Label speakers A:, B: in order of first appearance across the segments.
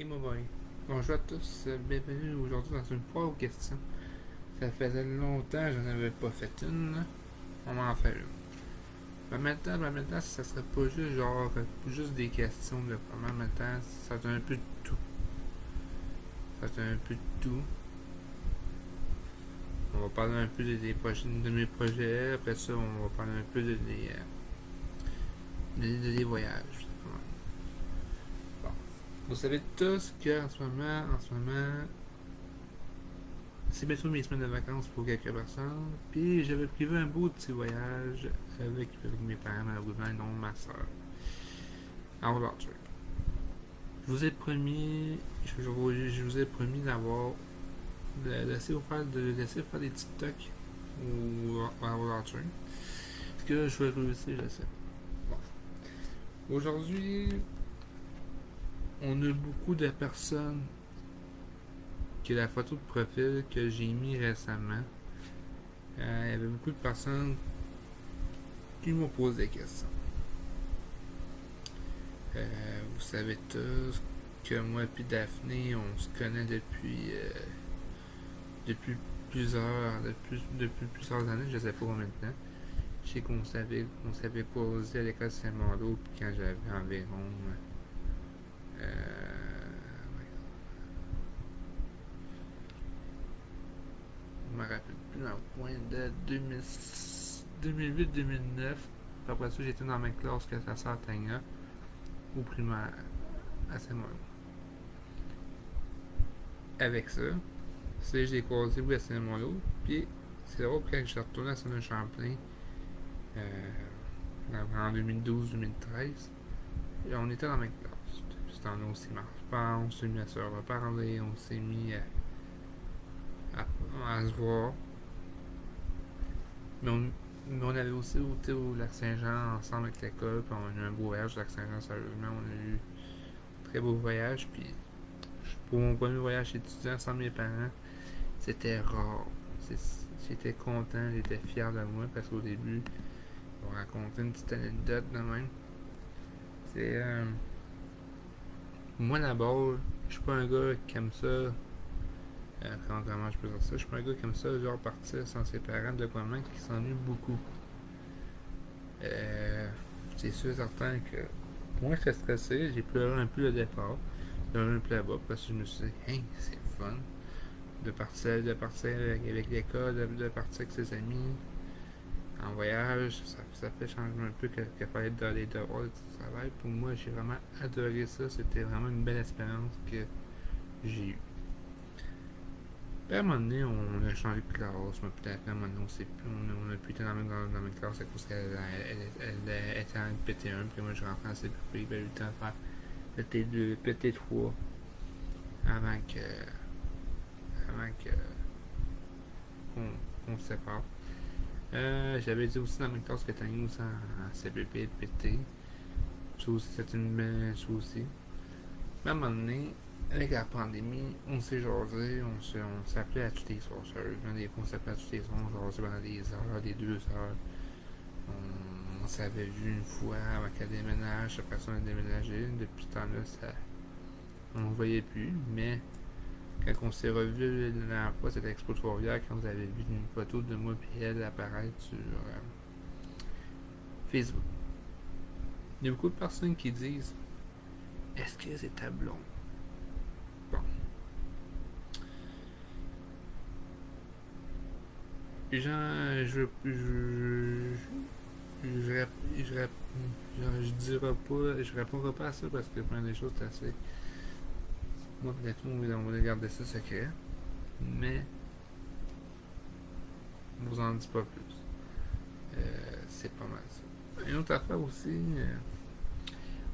A: Et moi, bon. Bonjour à tous, bienvenue aujourd'hui dans une foire aux questions. Ça faisait longtemps que je n'en avais pas fait une, là. On va en faire une. Mais maintenant, ça serait pas juste genre, juste des questions de comment maintenant, ça va être un peu de tout. Ça va être un peu de tout. On va parler un peu de mes projets, après ça, on va parler un peu des voyages. Bon. Vous savez tous qu'en ce moment, c'est bientôt mes semaines de vacances pour quelques personnes. Puis j'avais prévu un beau petit voyage avec mes parents, malheureusement, et non ma soeur. En voiture. Je vous ai promis, je vous ai promis de laisser faire des TikTok ou en voiture. Est-ce que je vais réussir, je sais. Bon. Aujourd'hui, on a beaucoup de personnes que la photo de profil que j'ai mis récemment. Il y avait beaucoup de personnes qui m'ont posé des questions. Vous savez tous que moi et Daphné, on se connaît depuis depuis plusieurs années, je sais pas combien de temps. Je sais qu'on s'avait causé à l'école Saint-Malo quand j'avais environ ouais, je me rappelle plus dans le point de 2008-2009. Après ça, j'étais dans la même classe que sa sœur Tania au primaire à Saint-Malo. Avec ça, c'est j'ai croisé à Saint-Malo, puis c'est drôle quand je suis retourné à Saint-Champlain en 2012-2013. On était dans la même classe. Puis cette année aussi, on s'est mis à se reparler, on s'est mis à se voir. Mais on avait aussi été au lac Saint-Jean ensemble avec l'école, puis on a eu un beau voyage au lac Saint-Jean, sérieusement. On a eu un très beau voyage, puis pour mon premier voyage étudiant sans mes parents, c'était rare. J'étais content, j'étais fier de moi parce qu'au début, on racontait une petite anecdote de même. C'est moi d'abord, je suis pas un gars qui aime ça. Comment je peux dire ça? Je suis pas un gars qui aime ça, genre partir sans ses parents de quoi même qui s'ennuie beaucoup. Euh, c'est sûr certain que moi j'étais stressé, j'ai pleuré un peu le départ, pleuré un peu là-bas parce que je me suis dit, hey, c'est fun de partir avec l'école, de partir avec ses amis en voyage, ça fait changer un peu que faire dans les devoirs du travail. Pour moi, j'ai vraiment adoré ça, c'était vraiment une belle expérience que j'ai eue. Puis à un moment donné, on a changé de classe. Moi, peut-être à un moment donné, on a plus été dans la même classe à cause qu'elle était en PT1. Puis moi, je rentrais en CPP. Puis il a eu le temps de faire PT2, PT3 avant que, avant que qu'on se sépare. J'avais dit aussi dans la même classe que Tanya aussi en CPP et PT. Ça aussi, c'était une belle chose aussi. Mais à un moment donné, avec la pandémie, on s'est jasé, on s'appelait à tous les soirs, sérieusement. Des fois, on s'appelait à tous les soirs, on jasait pendant des heures, des 2 heures. On s'avait vu une fois avant qu'elle déménage, après ça, on a déménagé. Depuis ce temps-là, on ne voyait plus, mais quand on s'est revu la dernière fois, c'était Expo Trois-Rivières, quand vous avez vu une photo de moi et elle apparaître sur Facebook. Il y a beaucoup de personnes qui disent, est-ce que c'est ta blonde? Bon, gens, je, je dirais pas, je répondrai pas à ça parce que plein des choses, c'est assez. Moi, peut-être, on va garder ça secret, mais je vous en dis pas plus. C'est pas mal ça. Une autre affaire aussi,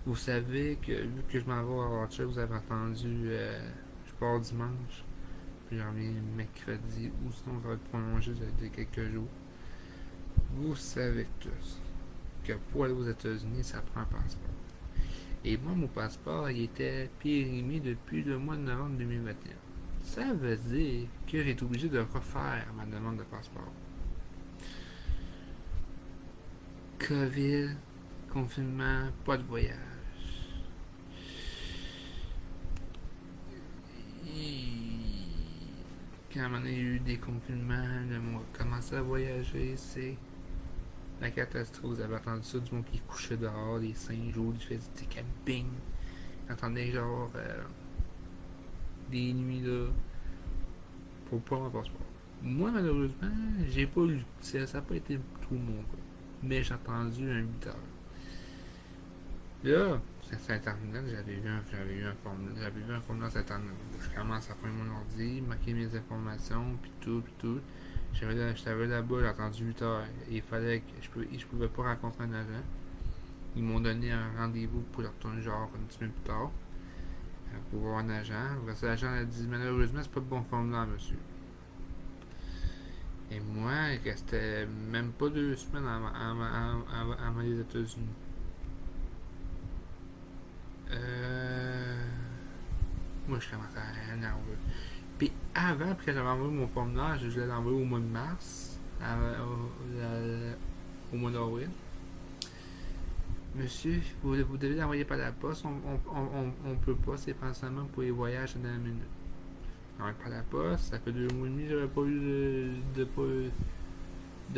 A: vous savez que vu que je m'en vais à Rochelle, vous avez entendu, je pars dimanche, puis j'en reviens mercredi, ou sinon ça va être prolongé de quelques jours. Vous savez tous que pour aller aux États-Unis, ça prend un passeport. Et moi, mon passeport, il était périmé depuis le mois de novembre 2021. Ça veut dire que j'ai été obligé de refaire ma demande de passeport. COVID, confinement, pas de voyage. quand à un moment donné, il y a eu des confinements, le monde a commencé à voyager, c'est la catastrophe. Vous avez entendu ça, du monde qui couchait dehors, des singes jours, qui faisaient des campings. J'entendais genre des nuits là pour pas un passeport. Moi, malheureusement, j'ai pas eu. Ça n'a pas été tout mon cas. Mais j'ai attendu un 8 heures. Là, sur Internet, j'avais vu un formulaire sur Internet. Je commence à prendre mon ordi, marquer mes informations, puis tout, puis tout. J'avais là-bas, j'ai attendu 8 heures. Et il fallait que je pouvais pas rencontrer un agent. Ils m'ont donné un rendez-vous pour y retourner genre un petit peu plus tard. Pour voir un agent. L'agent a dit malheureusement c'est pas le bon formulaire, monsieur. Et moi, il restait même pas 2 semaines avant les États-Unis. Moi, je commençais à être nerveux. Puis avant, puis quand j'avais envoyé mon formulaire, je l'ai envoyé au mois de mars, au mois d'avril. Monsieur, vous devez l'envoyer par la poste. On peut pas, c'est principalement pour les voyages dans la minute. Donc, par la poste, ça fait 2 mois et demi, j'avais pas eu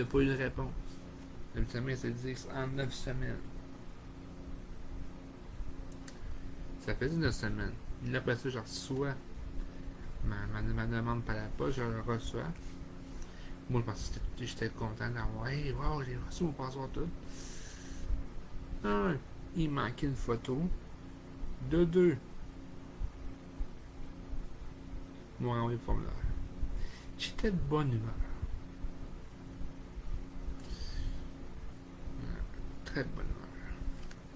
A: pas eu de réponse. Habituellement, c'est dit en 9 semaines. Ça fait 9 semaines. Là, après ça, je reçois ma demande par la poste, je la reçois. Moi, je pensais que j'étais content d'avoir. Hey, wow, j'ai reçu mon passeport tout. Un, il manquait une photo. De deux, ils m'ont envoyé le formulaire. J'étais de bonne humeur. Très bonne humeur.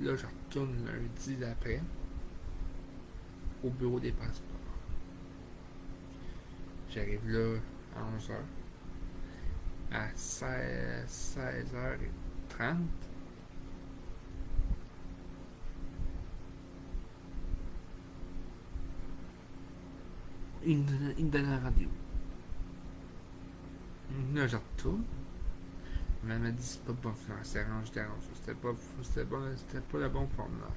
A: Là, je retourne lundi d'après au bureau des passeports. J'arrive là à 11h. À 16h30, il me donne un rendez-vous. Là, je retourne. Mais elle m'a dit c'est pas bon financièrement, je dérange. C'était pas le bon formulaire.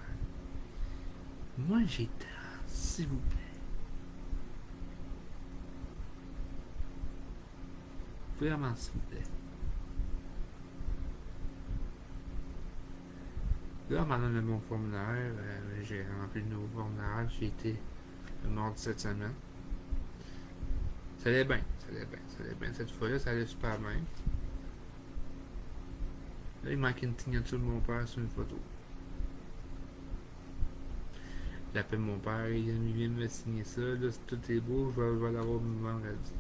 A: Moi, j'étais s'il vous plaît. Vraiment, s'il vous plaît. Là, on m'a donné mon formulaire. J'ai rempli le nouveau formulaire. J'ai été le mardi cette semaine. Ça allait bien. Cette fois-là, ça allait super bien. Là, il manquait une signature de mon père sur une photo. J'appelle mon père, il vient me signer ça. Là, si tout est beau, je vais l'avoir vendredi.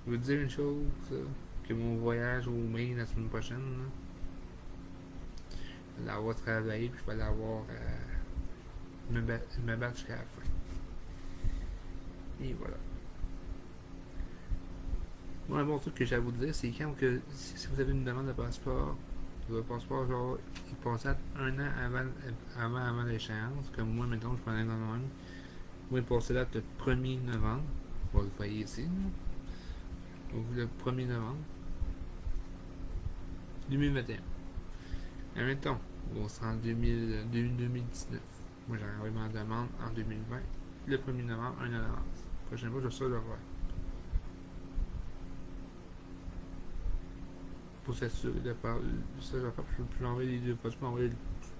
A: Je veux te dire une chose, que mon voyage au Maine la semaine prochaine, là, je vais l'avoir travaillé, puis je vais l'avoir me battre jusqu'à la fin. Et voilà. Bon, un bon truc que j'ai à vous dire, c'est quand que si vous avez une demande de passeport, votre passeport, genre, il passe un an avant l'échéance, comme moi, mettons, je prenais dans le même. Moi, il passait là le 1er novembre. Vous le voyez ici, là. Le 1er novembre 2021. Et mettons, on sera en 2019. Moi, j'ai envoyé ma demande en 2020. Le 1er novembre, un an d'avance. La prochaine fois, je vais ça le voir. Pour s'assurer de faire ça, je vais faire, je peux envoyer les deux postes, je peux envoyer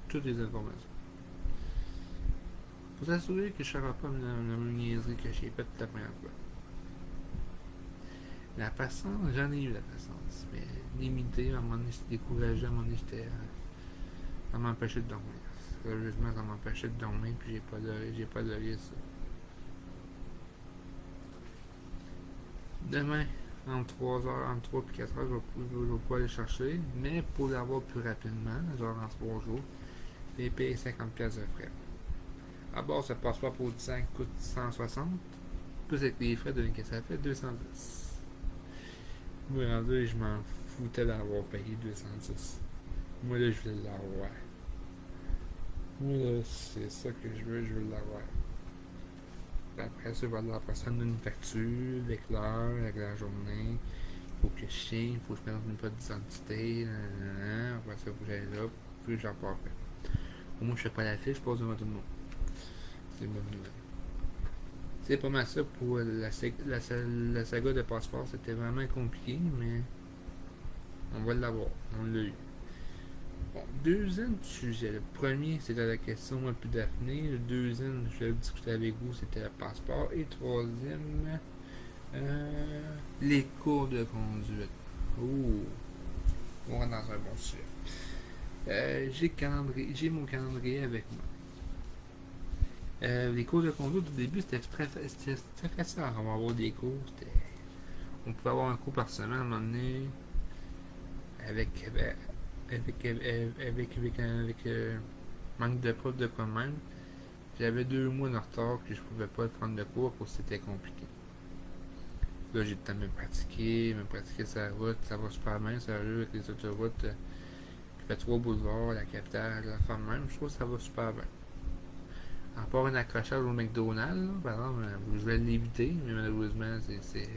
A: toutes les informations. Pour s'assurer que je ne ferai pas la même niaiserie que j'ai faite la première fois. La patience, j'en ai eu la patience, mais limitée, à un moment donné, j'étais découragé, à un moment donné, ça m'empêchait de dormir. Sérieusement, ça m'empêchait de dormir, puis j'ai pas donné ça. Demain, entre 3 heures, entre 3 et 4 heures, je vais pouvoir aller chercher, mais pour l'avoir plus rapidement, genre en 3 jours, j'ai payé 50$ de frais. À bord, ça passe pas pour 10 ans, coûte 160, plus avec les frais de que ça fait 210. Moi, rendu, je m'en foutais d'avoir payé 210. Moi, là, je voulais l'avoir. Moi, là, c'est ça que je veux l'avoir. Après ça, voilà, après ça, on donne une facture avec l'heure, avec la journée. Faut que je signe, faut que je mette une carte d'identité. Après ça, faut que j'aille là, puis j'en pars. Au moins, je fais pas la fiche, je passe devant tout le monde. C'est une bonne nouvelle. C'est pas mal ça pour la saga de passeport. C'était vraiment compliqué, mais on va l'avoir. On l'a eu. Bon, deuxième sujet. Le premier, c'était la question moi puis Daphné. Le deuxième, je vais discuter avec vous, c'était le passeport. Et troisième, les cours de conduite. Oh, on rentre dans un bon sujet. J'ai mon calendrier avec moi. Les cours de conduite, au début, c'était très facile à avoir des cours. On pouvait avoir un cours par semaine à un moment donné avec, manque de preuve de quoi même. J'avais 2 mois de retard que je pouvais pas prendre de cours parce que c'était compliqué. Là, j'ai le temps de me pratiquer sur la route. Ça va super bien, sérieux, avec les autoroutes. Je fais 3 boulevards, la capitale, la femme même. Je trouve que ça va super bien. À part un accrochage au McDonald's, là, par exemple, je vais l'éviter, mais malheureusement, c'est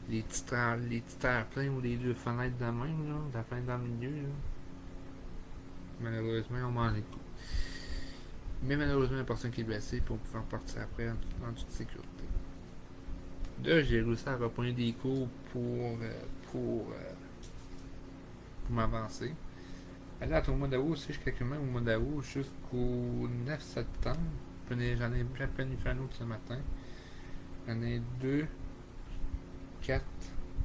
A: les petits terre-pleins ou les deux fenêtres de même, là, la fenêtre dans le milieu. Là. Malheureusement, on mange les coups. Mais malheureusement, il y a personne qui est blessé pour pouvoir partir après en toute sécurité. Là, j'ai réussi à reprendre des cours pour m'avancer. Là, au mois d'août, si je calcule même au mois d'août jusqu'au 9 septembre, j'en ai à peine fait un autre ce matin. J'en ai 2, 4,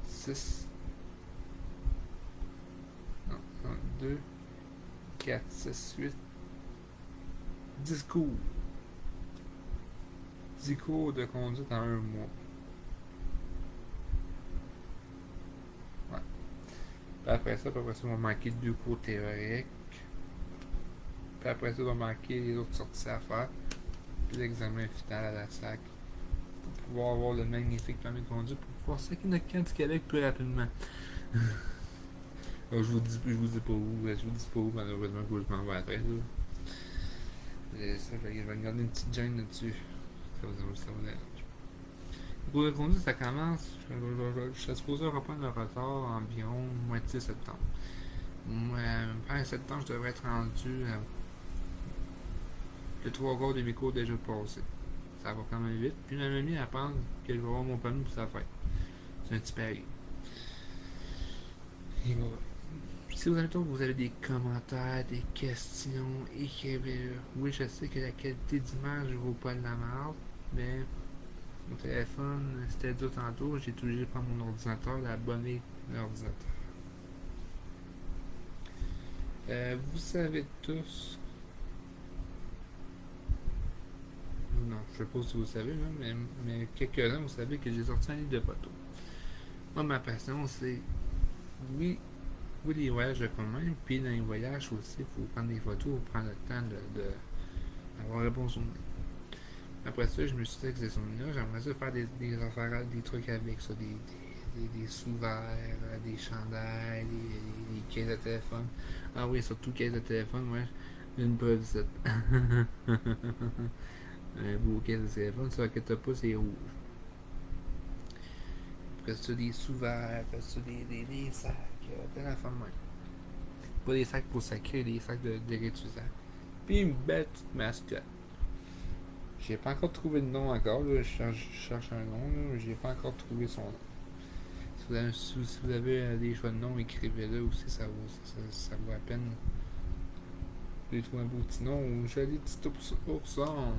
A: 6. Non, 2, 4, 6, 8, 10 cours. 10 cours de conduite en un mois. Ouais. Puis après ça, on va manquer 2 cours théoriques. Puis après ça, on va manquer les autres sorties à faire. Puis l'examen final à la SAC. Pour pouvoir avoir le magnifique permis de conduire. Pour pouvoir saquer notre camp du Québec plus rapidement. Je vous dis pas où, malheureusement, où je m'en vais après. Ça, je vais garder une petite gêne là-dessus. Ça vous dérange. Le cours de conduite, ça commence. Je suis supposé reprendre le retard environ moitié septembre. Fin septembre, je devrais être rendu à le 3 quarts de mes cours déjà passés. Ça va quand même vite. Puis ma mamie, elle pense que je vais avoir mon permis pour sa fête. C'est un petit pari. Et voilà. Si vous avez des commentaires, des questions, écrivez-le. Oui, je sais que la qualité d'image ne vaut pas de la merde, mais mon téléphone, c'était dur tantôt, j'ai été obligé de prendre mon ordinateur, d'abonner l'ordinateur. Vous savez tous. Non, je sais pas si vous savez, mais quelques-uns, vous savez que j'ai sorti un livre de photos. Moi, ma passion, c'est. Oui, les voyages quand même, puis dans les voyages aussi, il faut prendre des photos, il faut prendre le temps d'avoir un bon souvenir. Après ça, je me suis dit que ces souvenirs-là, j'aimerais ça faire des affaires, des trucs avec ça, des sous-verts, des chandails, des caisses de téléphone. Ah oui, surtout caisses de téléphone, ouais. Une preuve ici. Un beau caisse de téléphone, ça que t'as pas, c'est rouge. Après ça, des sous-verts, après ça, des sacs, plein d'affaires de même. Pas des sacs pour sacrer, des sacs de réutilisables. Puis une belle petite mascotte. J'ai pas encore trouvé de nom encore, là. Je cherche un nom, là. J'ai pas encore trouvé son nom. Si vous avez des choix de nom, écrivez-le aussi, ça vaut à peine de trouver un beau petit nom ou un joli petit ourson.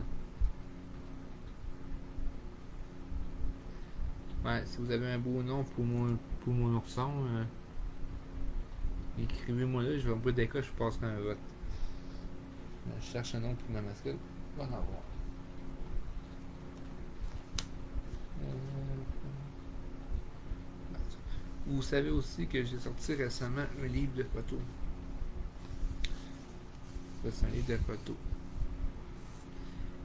A: Ouais, si vous avez un beau nom pour mon ourson, écrivez-moi là, je vais au bout des cas, je passerai un vote. Je cherche un nom pour ma mascotte. On va en avoir. Vous savez aussi que j'ai sorti récemment un livre de photos. Ça, c'est un livre de photos.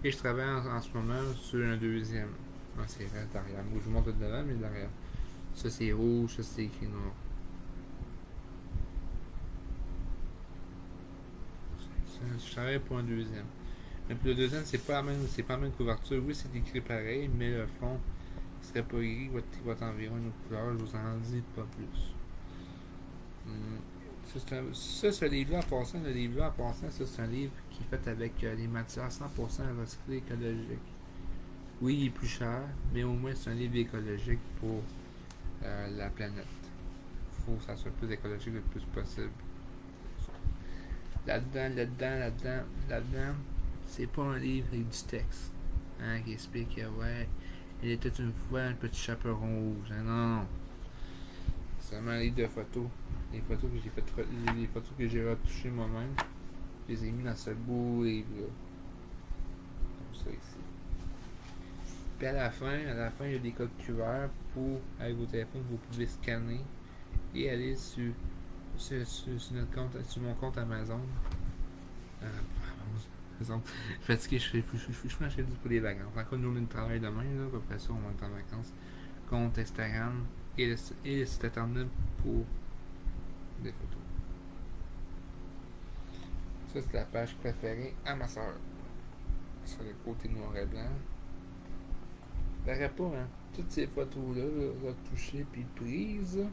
A: Et je travaille en ce moment sur un deuxième. Non, c'est derrière. Moi, je vous montre devant, mais derrière. Ça, c'est rouge, ça, c'est écrit noir. Je travaille pour un deuxième. Mais pour le deuxième, c'est pas la même couverture. Oui, c'est écrit pareil, mais le fond, il serait pas gris, il va être environ une autre couleur. Je vous en dis pas plus. Ce livre-là, en passant, ça, c'est un livre qui est fait avec des matières 100% recyclées écologiques. Oui, il est plus cher, mais au moins, c'est un livre écologique pour la planète. Il faut que ça soit plus écologique le plus possible. Là-dedans, c'est pas un livre avec du texte qui explique ouais, il était une fois un petit chaperon rouge. Hein, non. C'est seulement un livre de photos. Les photos que les photos que j'ai retouchées moi-même, je les ai mis dans ce beau livre-là. Comme ça ici. Puis à la fin, il y a des codes QR pour, avec vos téléphones, vous pouvez scanner et aller sur notre compte, sur mon compte Amazon. Amazon. Fatigué, je suis acheté pour les vacances. Encore une journée de travail demain, là, après ça, on va être en vacances. Compte Instagram et le site internet pour des photos. Ça, c'est la page préférée à ma soeur. Sur le côté noir et blanc. Verrait pas, hein? Toutes ces photos-là, retouchées puis prises.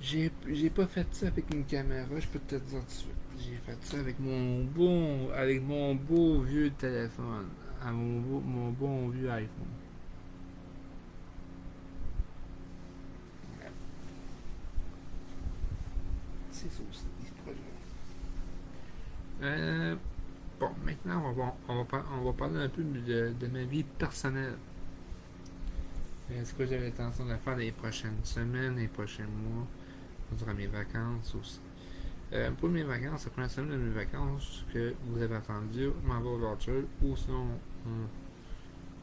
A: J'ai pas fait ça avec une caméra, je peux te dire tout de suite. J'ai fait ça avec mon beau vieux téléphone, à mon bon vieux iPhone. C'est ça aussi, ce projet. Bon, maintenant, on va parler un peu de ma vie personnelle. Ce que j'ai l'intention de faire les prochaines semaines, les prochains mois, durant mes vacances aussi. Pour mes vacances, la première semaine de mes vacances que vous avez attendu, on m'en va au Voucher, ou sinon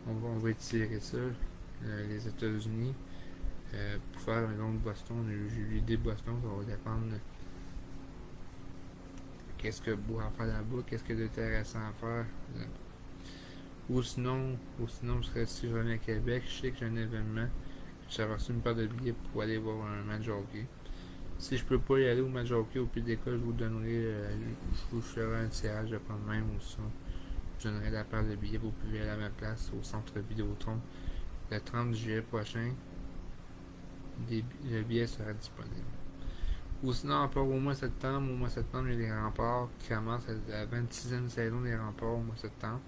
A: on va étirer ça, les États-Unis, pour faire un long de Boston. J'ai eu l'idée de Boston, ça va dépendre de qu'est-ce que beau à faire là-bas, qu'est-ce que d'intéressant à faire. Ou sinon, si je reviens à Québec, je sais que j'ai un événement, j'ai reçu une paire de billets pour aller voir un match de hockey. Si je peux pas y aller au match de hockey au pied d'école, je vous donnerai, je vous ferai un tirage de quand même ou ça. Je donnerai la paire de billets, vous pouvez aller à ma place au centre Vidéotron. Le 30 juillet prochain, le billet sera disponible. Ou sinon, encore au mois de septembre, il y a les remparts qui commencent la 26e saison des remparts au mois de septembre.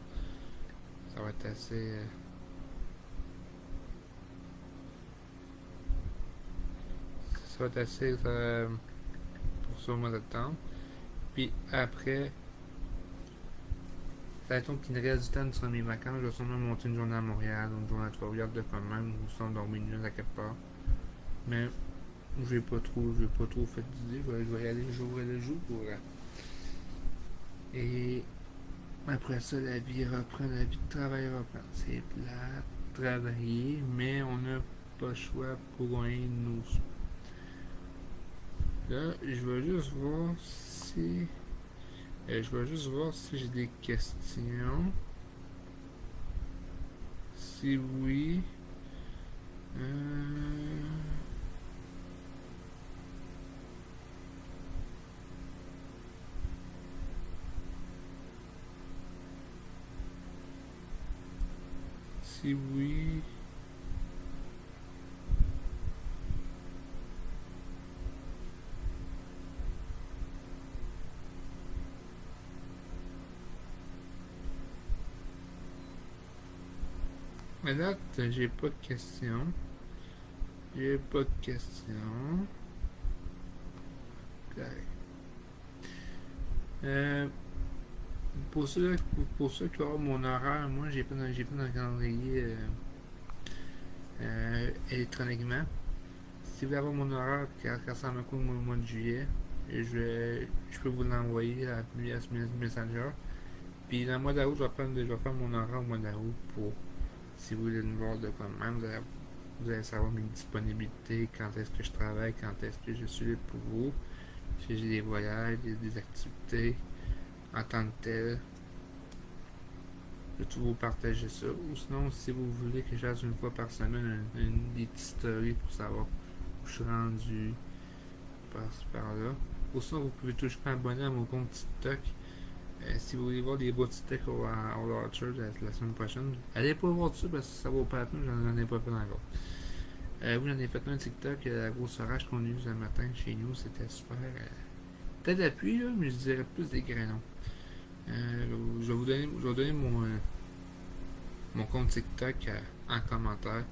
A: Ça va être assez. Ça va être assez pour ça au mois de septembre. Puis après, ça tombe qu'il me reste du temps sur mes vacances. Je vais sûrement monter une journée à Montréal, une journée à Trois-Rivières de quand même, ou sinon dormir une nuit à quelque part. Mais j'ai pas trop fait d'idées. Je vais y aller jour le jour pour. Et après ça, la vie reprend, la vie de travail reprend. C'est plat, travailler, mais on n'a pas le choix pour un de nos sous. Là, je vais juste voir si j'ai des questions. Si oui. Si oui. Mais là, j'ai pas de questions. Pour ceux qui auront mon horaire, moi j'ai pas dans le calendrier électroniquement. Si vous avez mon horaire, quand ça me coûte au mois de juillet, je peux vous l'envoyer via Messenger. Puis dans le mois d'août, je vais faire mon horaire au mois d'août pour si vous voulez me voir de quoi même, vous allez savoir mes disponibilités, quand est-ce que je travaille, quand est-ce que je suis libre pour vous. Si j'ai des voyages, des activités en tant que tel. Je vais tout vous partager ça. Ou sinon, si vous voulez que je fasse une fois par semaine des petites stories pour savoir où je suis rendu par là. Ou sinon, vous pouvez toujours abonner à mon compte TikTok. Si vous voulez voir des beaux TikTok au Launcher la semaine prochaine, allez pas voir dessus parce que ça vaut pas la peine, j'en ai pas fait encore. Oui, j'en ai fait un TikTok, la grosse orage qu'on a eu ce matin chez nous, c'était super. Peut-être la pluie, là, mais je dirais plus des grêlons. Je vais vous donner mon compte TikTok en commentaire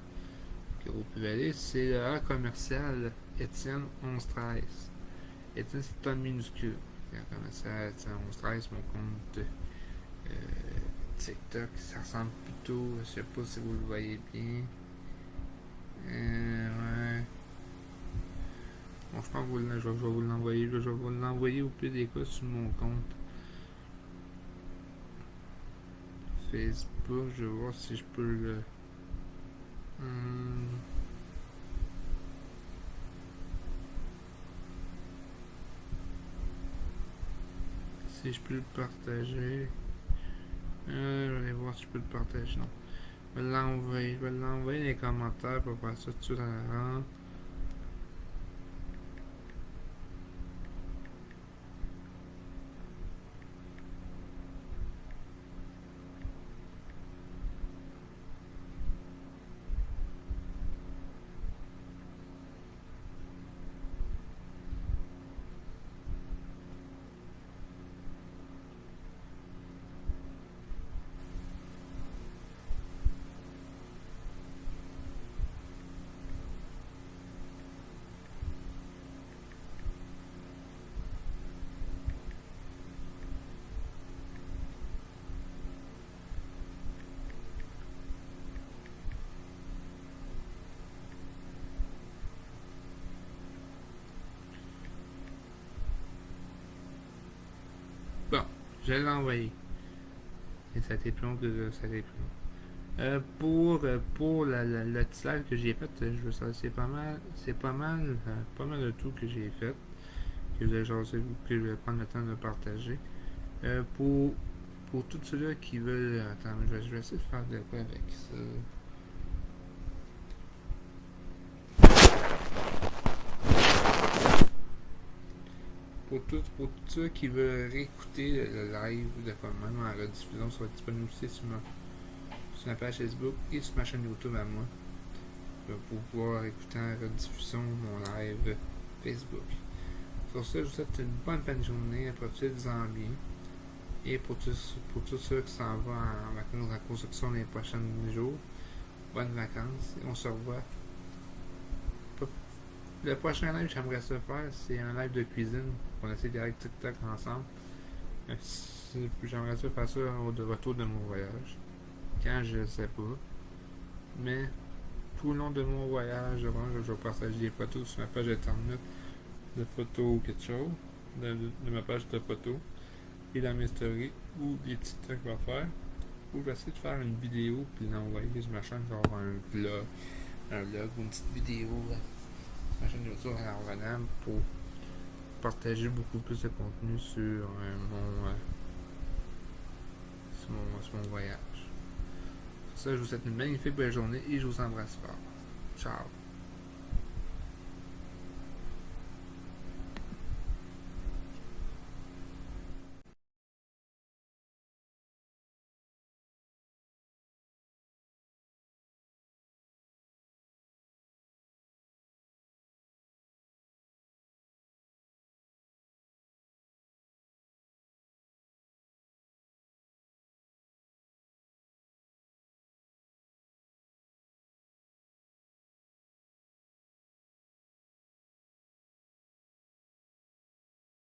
A: que vous pouvez aller. C'est le A commercial Étienne 1113. Étienne, c'est un minuscule. Le commercial Étienne 1113, mon compte euh, TikTok, ça ressemble plutôt, je sais pas si vous le voyez bien. Ouais. Bon, je pense que je vais vous l'envoyer. Je vais vous l'envoyer au plus des cas sur mon compte Facebook. Je vais voir si je peux le. Hum, si je peux le partager. Je vais voir si je peux le partager. Non. Je vais l'envoyer. Je vais l'envoyer dans les commentaires pour faire ça tout de suite à la rente. Bon, je l'ai envoyé. Et ça a été plus long que ça a été plus long. Pour le petit live que j'ai fait, je veux savoir, pas mal de tout que j'ai fait, que que je vais prendre le temps de partager. Euh, pour, pour tous ceux-là qui veulent, attends, je vais essayer de faire de quoi avec ça. Pour tous ceux qui veulent réécouter le live de quoi même en rediffusion, ça va être disponible aussi sur ma page Facebook et sur ma chaîne YouTube à moi. Pour pouvoir écouter en rediffusion mon live Facebook. Sur ça, je vous souhaite une bonne fin de journée, profitez-en bien. Et pour tous ceux qui s'en vont en vacances en construction les prochains jours, bonnes vacances. Et on se revoit. Le prochain live que j'aimerais ça faire, c'est un live de cuisine. On essaie d'aller avec TikTok ensemble. J'aimerais ça faire ça de retour de mon voyage. Quand je sais pas. Mais tout le long de mon voyage, je vais partager des photos sur ma page internet de photos ou quelque chose. De ma page de photos. Et dans mes stories ou des petits trucs que je vais faire. Ou je vais essayer de faire une vidéo puis l'envoyer sur ma chaîne, genre un vlog ou une petite vidéo sur ma chaîne YouTube en revenant pour partager beaucoup plus de contenu sur mon voyage. Pour ça, je vous souhaite une magnifique belle journée et je vous embrasse fort. Ciao!